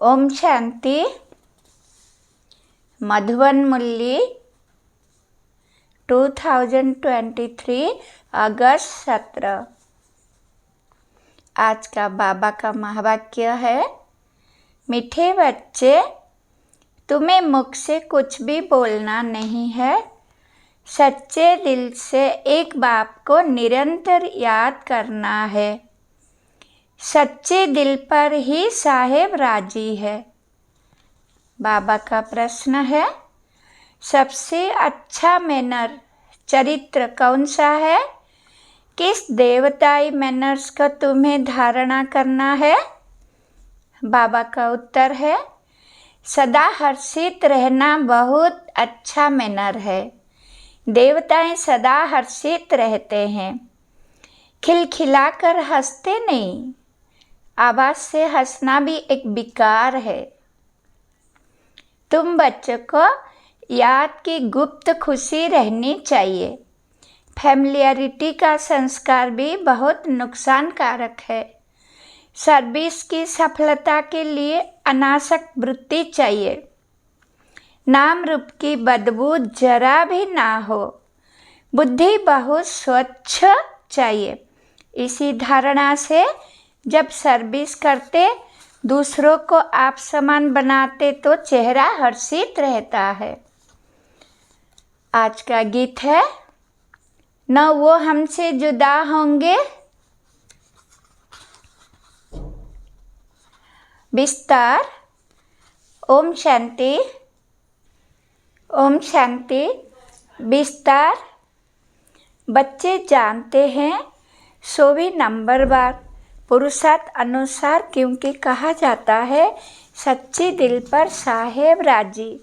ओम शांति। मधुवन मुरली 2023 अगस्त 17। आज का बाबा का महावाक्य है, मीठे बच्चे, तुम्हें मुख से कुछ भी बोलना नहीं है। सच्चे दिल से एक बाप को निरंतर याद करना है। सच्चे दिल पर ही साहेब राजी है। बाबा का प्रश्न है, सबसे अच्छा मैनर चरित्र कौन सा है? किस देवताई मैनर्स का तुम्हें धारणा करना है? बाबा का उत्तर है, सदा हर्षित रहना बहुत अच्छा मैनर है। देवताएं सदा हर्षित रहते हैं, खिलखिलाकर हंसते नहीं। आवाज से हंसना भी एक विकार है। तुम बच्चों को याद की गुप्त खुशी रहनी चाहिए। फैमिलियरिटी का संस्कार भी बहुत नुकसानकारक है। सर्विस की सफलता के लिए अनासक्त वृत्ति चाहिए। नाम रूप की बदबू जरा भी ना हो। बुद्धि बहुत स्वच्छ चाहिए। इसी धारणा से जब सर्विस करते, दूसरों को आप समान बनाते तो चेहरा हर्षित रहता है। आज का गीत है, न वो हमसे जुदा होंगे। विस्तार। ओम शांति। ओम शांति। विस्तार। बच्चे जानते हैं, सो भी नंबरवार पुरुषार्थ अनुसार, क्योंकि कहा जाता है सच्चे दिल पर साहेब राजी।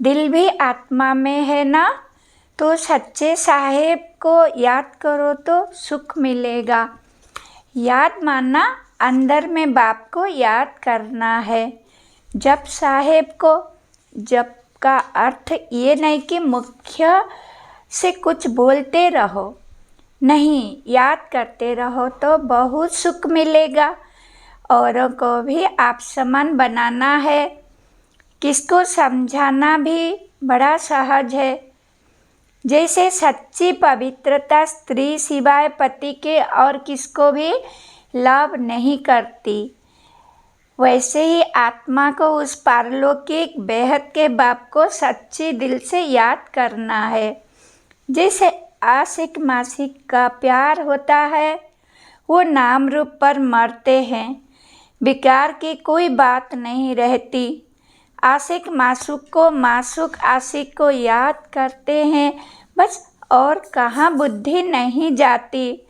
दिल भी आत्मा में है ना, तो सच्चे साहेब को याद करो तो सुख मिलेगा। याद मानना अंदर में बाप को याद करना है। जब साहेब को, जब का अर्थ ये नहीं कि मुख्य से कुछ बोलते रहो, नहीं, याद करते रहो तो बहुत सुख मिलेगा। औरों को भी आप समान बनाना है। किसको समझाना भी बड़ा सहज है। जैसे सच्ची पवित्रता स्त्री सिवाय पति के और किसको भी लव नहीं करती, वैसे ही आत्मा को उस पारलौकिक बेहद के बाप को सच्ची दिल से याद करना है। जैसे आशिक मासिक का प्यार होता है, वो नाम रूप पर मरते हैं, विकार की कोई बात नहीं रहती। आशिक मासूक को, मासूक आशिक को याद करते हैं बस, और कहाँ बुद्धि नहीं जाती।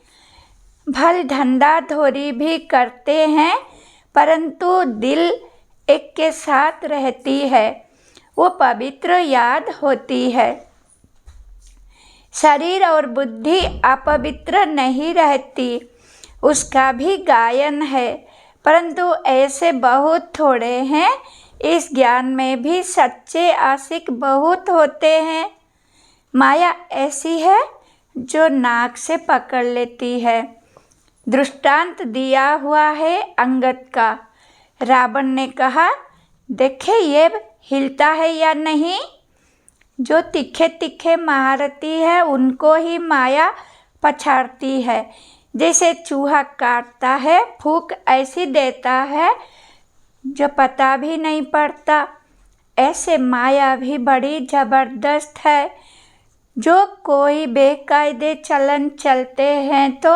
भल धंधा धोरी भी करते हैं, परंतु दिल एक के साथ रहती है, वो पवित्र याद होती है। शरीर और बुद्धि अपवित्र नहीं रहती, उसका भी गायन है, परंतु ऐसे बहुत थोड़े हैं। इस ज्ञान में भी सच्चे आशिक बहुत होते हैं। माया ऐसी है जो नाक से पकड़ लेती है। दृष्टांत दिया हुआ है अंगद का। रावण ने कहा, देखे ये हिलता है या नहीं। जो तीखे तीखे महारथी है, उनको ही माया पछाड़ती है। जैसे चूहा काटता है, फूंक ऐसी देता है जो पता भी नहीं पड़ता। ऐसे माया भी बड़ी जबरदस्त है। जो कोई बेकायदे चलन चलते हैं तो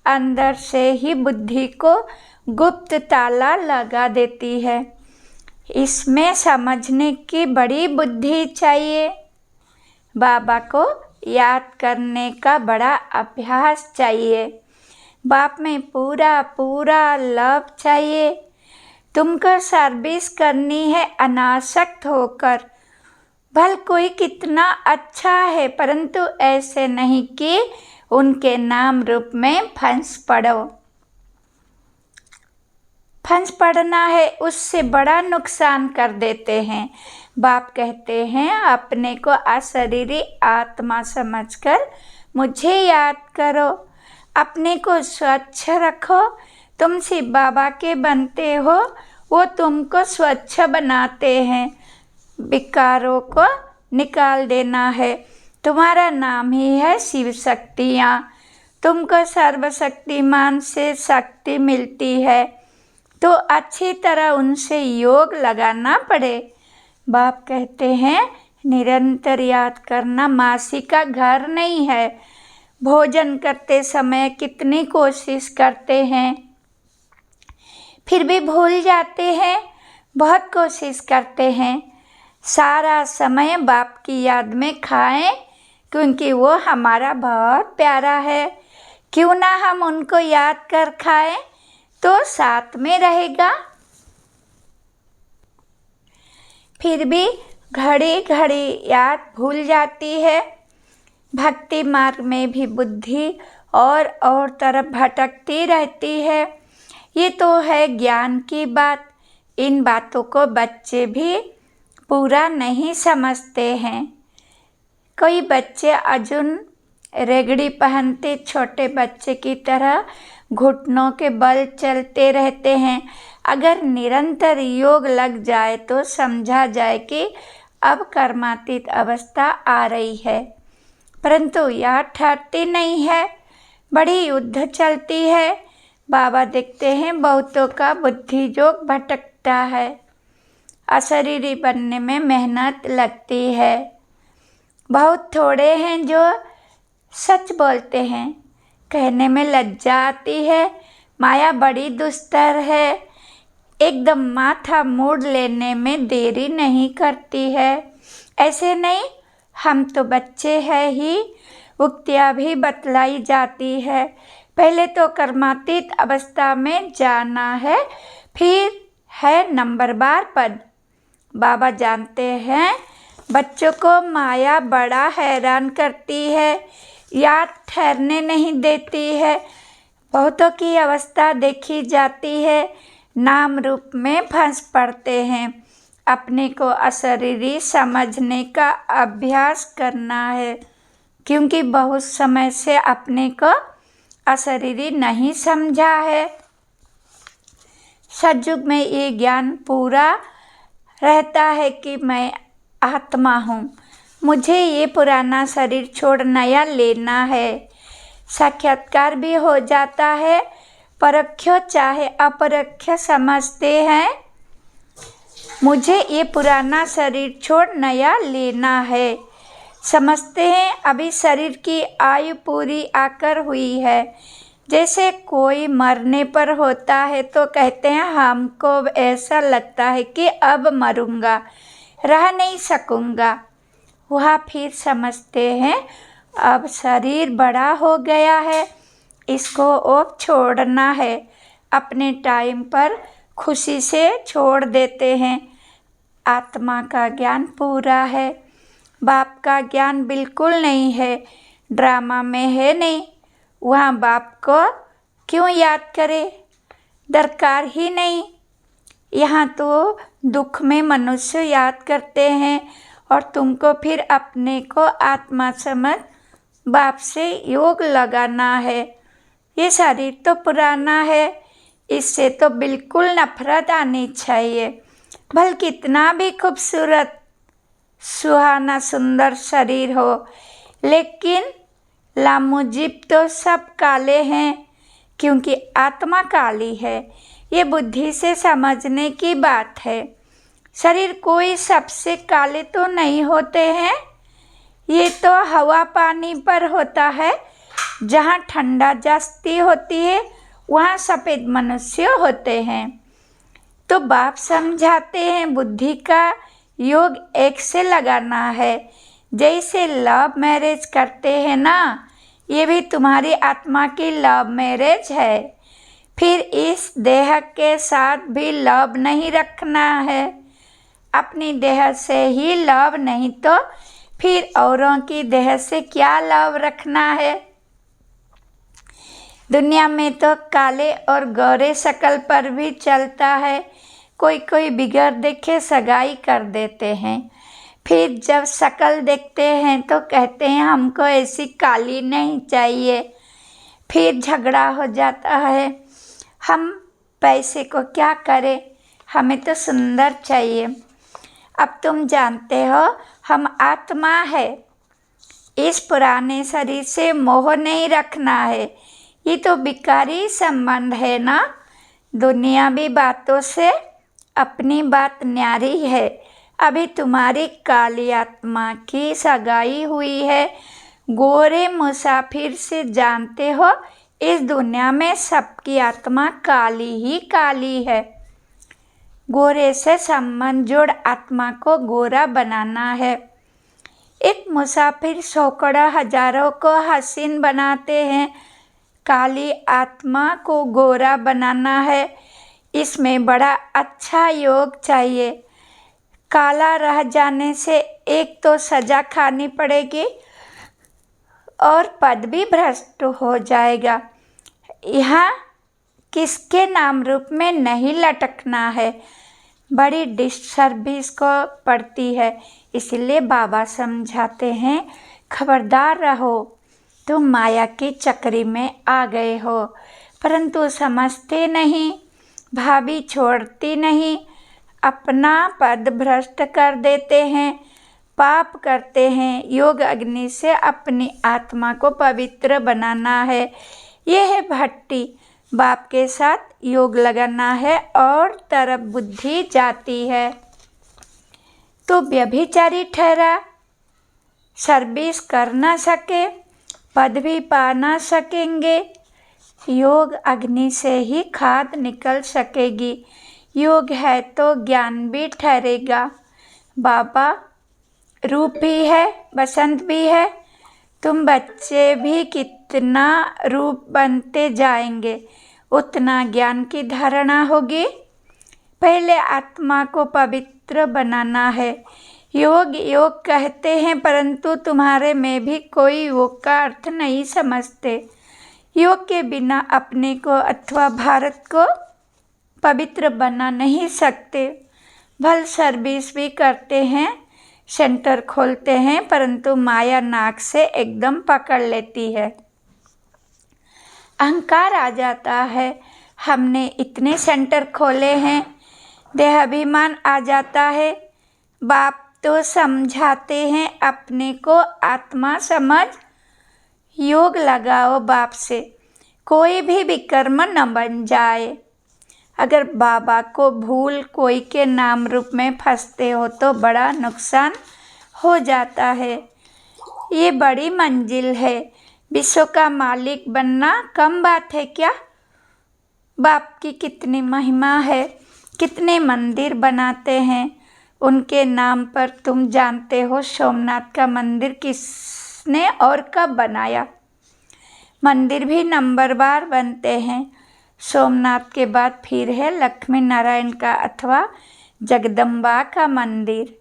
अंदर से ही बुद्धि को गुप्त ताला लगा देती है। इसमें समझने की बड़ी बुद्धि चाहिए। बाबा को याद करने का बड़ा अभ्यास चाहिए। बाप में पूरा पूरा लव चाहिए। तुमको सर्विस करनी है अनासक्त होकर। भल कोई कितना अच्छा है, परंतु ऐसे नहीं कि उनके नाम रूप में फंस पड़ो। फंस पड़ना है, उससे बड़ा नुकसान कर देते हैं। बाप कहते हैं, अपने को अशरीरी आत्मा समझकर मुझे याद करो। अपने को स्वच्छ रखो। तुम शिव बाबा के बनते हो, वो तुमको स्वच्छ बनाते हैं। विकारों को निकाल देना है। तुम्हारा नाम ही है शिव शक्तियाँ। तुमको सर्वशक्तिमान से शक्ति मिलती है, तो अच्छी तरह उनसे योग लगाना पड़े। बाप कहते हैं निरंतर याद करना मासी का घर नहीं है। भोजन करते समय कितनी कोशिश करते हैं, फिर भी भूल जाते हैं। बहुत कोशिश करते हैं सारा समय बाप की याद में खाएं, क्योंकि वो हमारा बहुत प्यारा है। क्यों ना हम उनको याद कर खाएं, तो साथ में रहेगा। फिर भी घड़ी घड़ी याद भूल जाती है। भक्ति मार्ग में भी बुद्धि और तरफ भटकती रहती है। ये तो है ज्ञान की बात। इन बातों को बच्चे भी पूरा नहीं समझते हैं। कई बच्चे अजुन रेगड़ी पहनते छोटे बच्चे की तरह घुटनों के बल चलते रहते हैं। अगर निरंतर योग लग जाए तो समझा जाए कि अब कर्मातीत अवस्था आ रही है, परंतु यह ठहरती नहीं है, बड़ी युद्ध चलती है। बाबा देखते हैं बहुतों का बुद्धि योग भटकता है। अशरीरी बनने में मेहनत लगती है। बहुत थोड़े हैं जो सच बोलते हैं। कहने में लज्जा आती है। माया बड़ी दुस्तर है। एकदम माथा मोड़ लेने में देरी नहीं करती है। ऐसे नहीं, हम तो बच्चे हैं ही। उक्तियाँ भी बतलाई जाती है। पहले तो कर्मातीत अवस्था में जाना है, फिर है नंबरवार पद। बाबा जानते हैं बच्चों को माया बड़ा हैरान करती है, याद ठहरने नहीं देती है। बहुतों की अवस्था देखी जाती है, नाम रूप में फंस पड़ते हैं। अपने को अशरीरी समझने का अभ्यास करना है, क्योंकि बहुत समय से अपने को अशरीरी नहीं समझा है। सतयुग में ये ज्ञान पूरा रहता है कि मैं आत्मा हूँ, मुझे ये पुराना शरीर छोड़ नया लेना है। साक्षात्कार भी हो जाता है। परोक्ष चाहे अपरोक्ष समझते हैं, मुझे ये पुराना शरीर छोड़ नया लेना है। समझते हैं अभी शरीर की आयु पूरी आकर हुई है। जैसे कोई मरने पर होता है तो कहते हैं हमको ऐसा लगता है कि अब मरूंगा, रह नहीं सकूंगा। वह फिर समझते हैं अब शरीर बड़ा हो गया है, इसको अब छोड़ना है। अपने टाइम पर खुशी से छोड़ देते हैं। आत्मा का ज्ञान पूरा है, बाप का ज्ञान बिल्कुल नहीं है। ड्रामा में है नहीं, वहाँ बाप को क्यों याद करे, दरकार ही नहीं। यहाँ तो दुख में मनुष्य याद करते हैं और तुमको फिर अपने को आत्मा समझ बाप से योग लगाना है। ये शरीर तो पुराना है, इससे तो बिल्कुल नफरत आनी चाहिए। भले कितना भी खूबसूरत सुहाना सुंदर शरीर हो, लेकिन लामुजीब तो सब काले हैं, क्योंकि आत्मा काली है। ये बुद्धि से समझने की बात है। शरीर कोई सबसे काले तो नहीं होते हैं। ये तो हवा पानी पर होता है। जहाँ ठंडा जास्ती होती है वहाँ सफ़ेद मनुष्य होते हैं। तो बाप समझाते हैं बुद्धि का योग एक से लगाना है। जैसे लव मैरिज करते हैं ना, ये भी तुम्हारी आत्मा की लव मैरिज है। फिर इस देह के साथ भी लव नहीं रखना है। अपनी देह से ही लव, नहीं तो फिर औरों की देह से क्या लव रखना है। दुनिया में तो काले और गोरे शक्ल पर भी चलता है। कोई कोई बिगड़ देखे सगाई कर देते हैं, फिर जब शक्ल देखते हैं तो कहते हैं हमको ऐसी काली नहीं चाहिए। फिर झगड़ा हो जाता है। हम पैसे को क्या करें, हमें तो सुंदर चाहिए। अब तुम जानते हो हम आत्मा है, इस पुराने शरीर से मोह नहीं रखना है। ये तो बेकारी संबंध है ना। दुनियावी बातों से अपनी बात न्यारी है। अभी तुम्हारी काली आत्मा की सगाई हुई है। गोरे मुसाफिर से जानते हो इस दुनिया में सबकी आत्मा काली ही काली है। गोरे से संबंध जोड़ आत्मा को गोरा बनाना है। एक मुसाफिर सैकड़ों हजारों को हसीन बनाते हैं, काली आत्मा को गोरा बनाना है। इसमें बड़ा अच्छा योग चाहिए। काला रह जाने से एक तो सजा खानी पड़ेगी और पद भी भ्रष्ट हो जाएगा। यहाँ किसके नाम रूप में नहीं लटकना है। बड़ी डिसर्विस को पड़ती है। इसलिए बाबा समझाते हैं, खबरदार रहो, तुम माया की चक्री में आ गए हो, परंतु समझते नहीं। भाभी छोड़ती नहीं, अपना पद भ्रष्ट कर देते हैं, पाप करते हैं। योग अग्नि से अपनी आत्मा को पवित्र बनाना है। यह है भट्टी। बाप के साथ योग लगाना है और तरफ बुद्धि जाती है तो व्यभिचारी ठहरा, सर्विस कर ना सके, पद भी पा ना सकेंगे। योग अग्नि से ही खाद निकल सकेगी। योग है तो ज्ञान भी ठहरेगा। बाबा रूप भी है, बसंत भी है। तुम बच्चे भी कितना रूप बनते जाएंगे, उतना ज्ञान की धारणा होगी। पहले आत्मा को पवित्र बनाना है। योग योग कहते हैं, परंतु तुम्हारे में भी कोई योग का अर्थ नहीं समझते। योग के बिना अपने को अथवा भारत को पवित्र बना नहीं सकते। भल सर्विस भी करते हैं, सेंटर खोलते हैं, परंतु माया नाक से एकदम पकड़ लेती है। अहंकार आ जाता है, हमने इतने सेंटर खोले हैं। देहाभिमान आ जाता है। बाप तो समझाते हैं, अपने को आत्मा समझ, योग लगाओ बाप से, कोई भी विकर्म न बन जाए। अगर बाबा को भूल कोई के नाम रूप में फंसते हो तो बड़ा नुकसान हो जाता है। ये बड़ी मंजिल है। विश्व का मालिक बनना कम बात है क्या। बाप की कितनी महिमा है, कितने मंदिर बनाते हैं उनके नाम पर। तुम जानते हो सोमनाथ का मंदिर किसने और कब बनाया। मंदिर भी नंबरवार बनते हैं। सोमनाथ के बाद फिर है लक्ष्मी नारायण का अथवा जगदम्बा का मंदिर।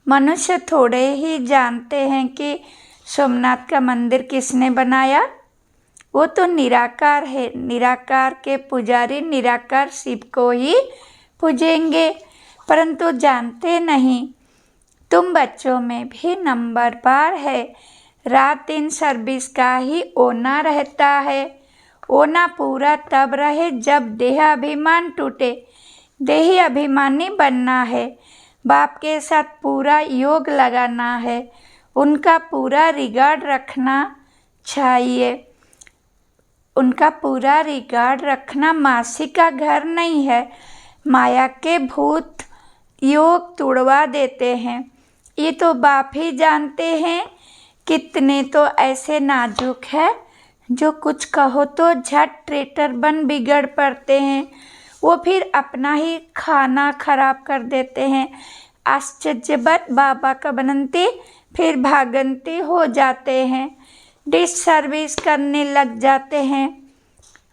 मनुष्य थोड़े ही जानते हैं कि सोमनाथ का मंदिर किसने बनाया। वो तो निराकार है। निराकार के पुजारी निराकार शिव को ही पूजेंगे, परंतु जानते नहीं। तुम बच्चों में भी नंबर पार है। रात दिन सर्विस का ही ओना रहता है। ओना पूरा तब रहे जब देहाभिमान टूटे। देही अभिमानी बनना है। बाप के साथ पूरा योग लगाना है। उनका पूरा रिगार्ड रखना चाहिए। उनका पूरा रिगार्ड रखना मासी का घर नहीं है। माया के भूत योग तुड़वा देते हैं। ये तो बाप ही जानते हैं। कितने तो ऐसे नाजुक है जो कुछ कहो तो झट ट्रेटर बन बिगड़ पड़ते हैं। वो फिर अपना ही खाना खराब कर देते हैं। आश्चर्यवत बाबा का बनते फिर भागंती हो जाते हैं। डिश सर्विस करने लग जाते हैं।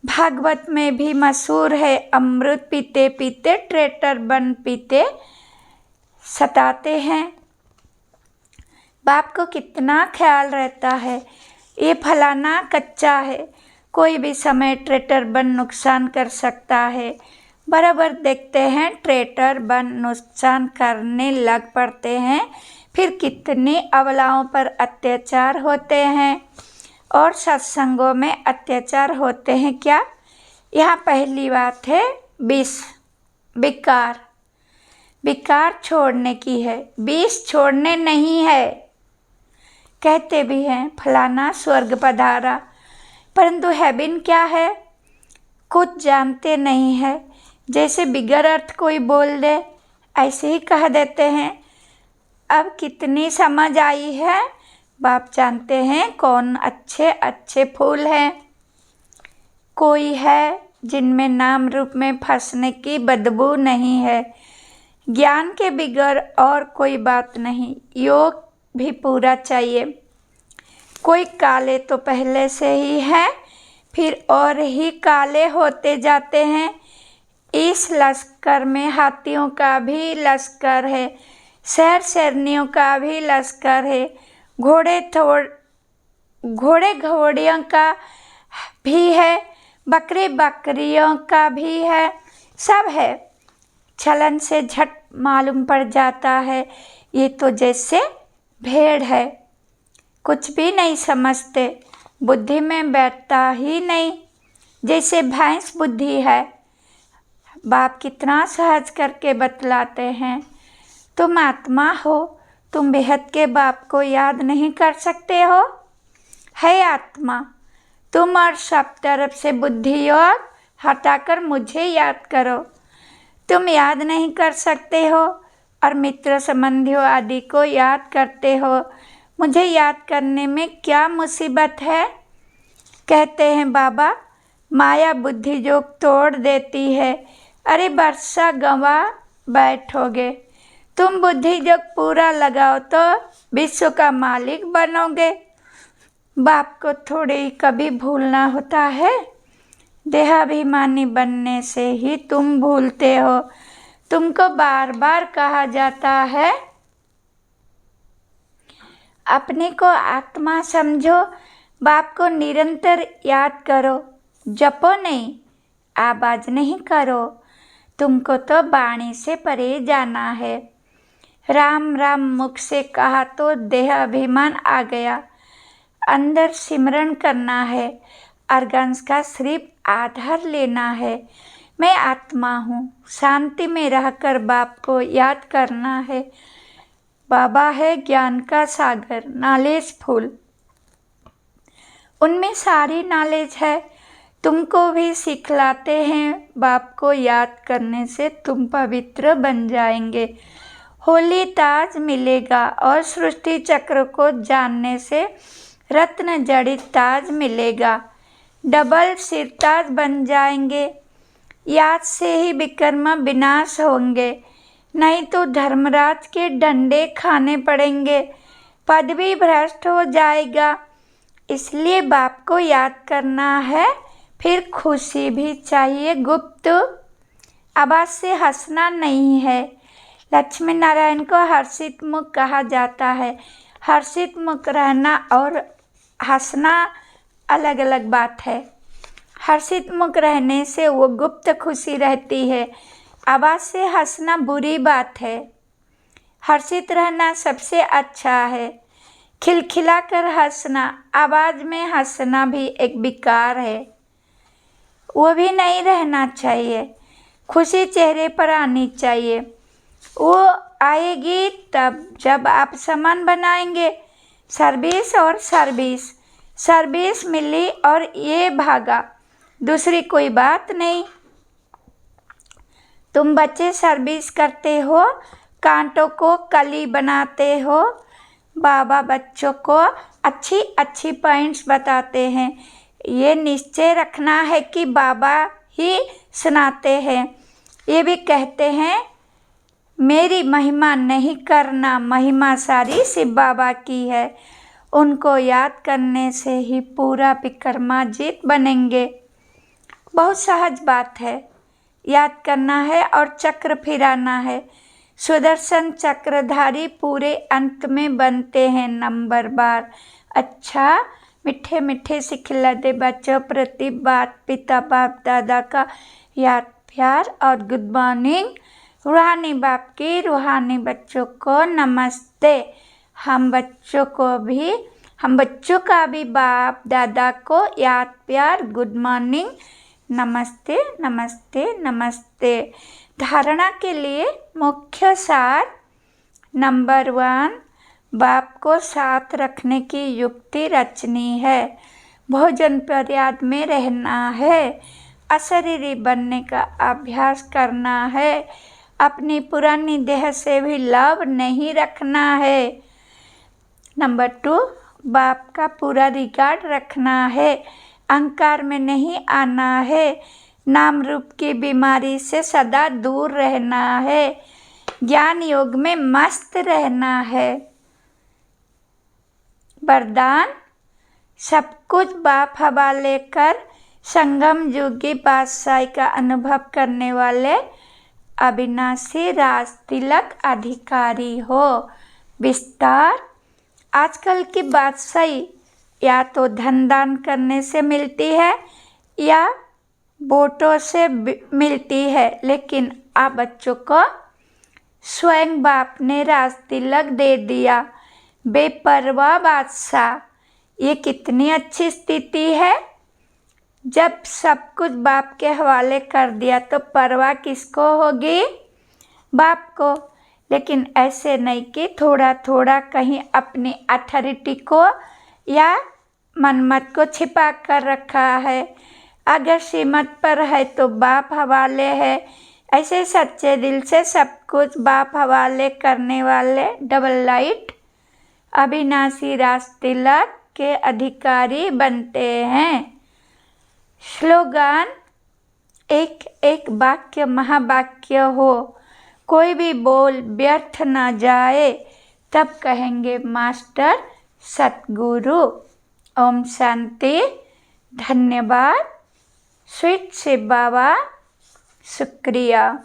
भागवत में भी मशहूर है, अमृत पीते पीते ट्रेटर बन पीते सताते हैं। बाप को कितना ख्याल रहता है। ये फलाना कच्चा है, कोई भी समय ट्रेटर बन नुकसान कर सकता है। बराबर देखते हैं ट्रेटर बन नुकसान करने लग पड़ते हैं। फिर कितने अबलाओं पर अत्याचार होते हैं और सत्संगों में अत्याचार होते हैं क्या। यहाँ पहली बात है विष। विकार, विकार छोड़ने की है, विष छोड़ने नहीं है। कहते भी हैं फलाना स्वर्ग पधारा, परंतु हेवन क्या है कुछ जानते नहीं है। जैसे बिगर अर्थ कोई बोल दे ऐसे ही कह देते हैं। अब कितनी समझ आई है, बाप जानते हैं कौन अच्छे अच्छे फूल हैं। कोई है जिनमें नाम रूप में फंसने की बदबू नहीं है। ज्ञान के बिगर और कोई बात नहीं, योग भी पूरा चाहिए। कोई काले तो पहले से ही है, फिर और ही काले होते जाते हैं। इस लश्कर में हाथियों का भी लश्कर है, शहर शेरनियों का भी लश्कर है, घोड़े घोड़ियों का भी है, बकरे बकरियों का भी है, सब है। छलन से झट मालूम पड़ जाता है ये तो जैसे भेड़ है। कुछ भी नहीं समझते, बुद्धि में बैठता ही नहीं, जैसे भैंस बुद्धि है। बाप कितना सहज करके बतलाते हैं। तुम आत्मा हो, तुम बेहद के बाप को याद नहीं कर सकते हो। है आत्मा तुम, और सब तरफ से बुद्धि योग हटाकर मुझे याद करो। तुम याद नहीं कर सकते हो और मित्र संबंधियों आदि को याद करते हो। मुझे याद करने में क्या मुसीबत है। कहते हैं बाबा माया बुद्धि जो तोड़ देती है। अरे वर्षा गंवा बैठोगे, तुम बुद्धि जब पूरा लगाओ तो विश्व का मालिक बनोगे। बाप को थोड़ी कभी भूलना होता है। देहाभिमानी बनने से ही तुम भूलते हो। तुमको बार बार कहा जाता है अपने को आत्मा समझो, बाप को निरंतर याद करो, जपो नहीं, आवाज नहीं करो। तुमको तो वाणी से परे जाना है। राम राम मुख से कहा तो देह अभिमान आ गया। अंदर सिमरन करना है, अर्गन्स का सिर्फ आधार लेना है। मैं आत्मा हूँ, शांति में रहकर बाप को याद करना है। बाबा है ज्ञान का सागर, नॉलेज फुल, उनमें सारी नॉलेज है। तुमको भी सिखलाते हैं। बाप को याद करने से तुम पवित्र बन जाएंगे। होली ताज मिलेगा और सृष्टि चक्र को जानने से रत्न जड़ित ताज मिलेगा। डबल सिरताज बन जाएंगे। याद से ही विकर्म विनाश होंगे, नहीं तो धर्मराज के डंडे खाने पड़ेंगे। पद भी भ्रष्ट हो जाएगा। इसलिए बाप को याद करना है। फिर खुशी भी चाहिए गुप्त, आवाज से हंसना नहीं है। लक्ष्मी नारायण को हर्षित मुख कहा जाता है। हर्षित मुख रहना और हंसना अलग अलग बात है। हर्षित मुख रहने से वो गुप्त खुशी रहती है। आवाज से हंसना बुरी बात है। हर्षित रहना सबसे अच्छा है। खिलखिलाकर हंसना, आवाज में हंसना भी एक विकार है, वो भी नहीं रहना चाहिए। खुशी चेहरे पर आनी चाहिए। वो आएगी तब जब आप सामान बनाएंगे। सर्विस और सर्विस, सर्विस मिली और ये भागा, दूसरी कोई बात नहीं। तुम बच्चे सर्विस करते हो, कांटों को कली बनाते हो। बाबा बच्चों को अच्छी अच्छी पॉइंट्स बताते हैं। ये निश्चय रखना है कि बाबा ही सुनाते हैं। ये भी कहते हैं मेरी महिमा नहीं करना, महिमा सारी शिव बाबा की है। उनको याद करने से ही पूरा विक्रमाजीत बनेंगे। बहुत सहज बात है। याद करना है और चक्र फिराना है। सुदर्शन चक्रधारी पूरे अंत में बनते हैं नंबर बार। अच्छा मीठे मीठे सिखलाते बच्चों प्रति बात पिता बाप दादा का याद प्यार और गुड मॉर्निंग। रूहानी बाप की रूहानी बच्चों को नमस्ते। हम बच्चों का भी बाप दादा को याद प्यार गुड मॉर्निंग, नमस्ते नमस्ते नमस्ते। धारणा के लिए मुख्य सार। नंबर 1, बाप को साथ रखने की युक्ति रचनी है। भोजन पर्याद में रहना है। अशरीरी बनने का अभ्यास करना है। अपनी पुरानी देह से भी लव नहीं रखना है। नंबर 2, बाप का पूरा रिकॉर्ड रखना है। अहंकार में नहीं आना है। नाम रूप की बीमारी से सदा दूर रहना है। ज्ञान योग में मस्त रहना है। वरदान, सब कुछ बाप हवाले कर संगम युगी बादशाही का अनुभव करने वाले अविनाशी राज तिलक अधिकारी हो। विस्तार, आजकल की बादशाही या तो धन दान करने से मिलती है या वोटों से मिलती है, लेकिन आप बच्चों को स्वयं बाप ने राज तिलक दे दिया। बेपरवाह बादशाह, ये कितनी अच्छी स्थिति है। जब सब कुछ बाप के हवाले कर दिया तो परवाह किसको होगी? बाप को। लेकिन ऐसे नहीं कि थोड़ा थोड़ा कहीं अपनी अथॉरिटी को या मनमत को छिपा कर रखा है। अगर श्रीमत पर है तो बाप हवाले है। ऐसे सच्चे दिल से सब कुछ बाप हवाले करने वाले डबल लाइट अविनाशी राज तिलक के अधिकारी बनते हैं। स्लोगन, एक एक वाक्य महावाक्य हो, कोई भी बोल व्यर्थ न जाए, तब कहेंगे मास्टर सतगुरु। ओम शांति। धन्यवाद। स्वीट शिव बाबा, शुक्रिया।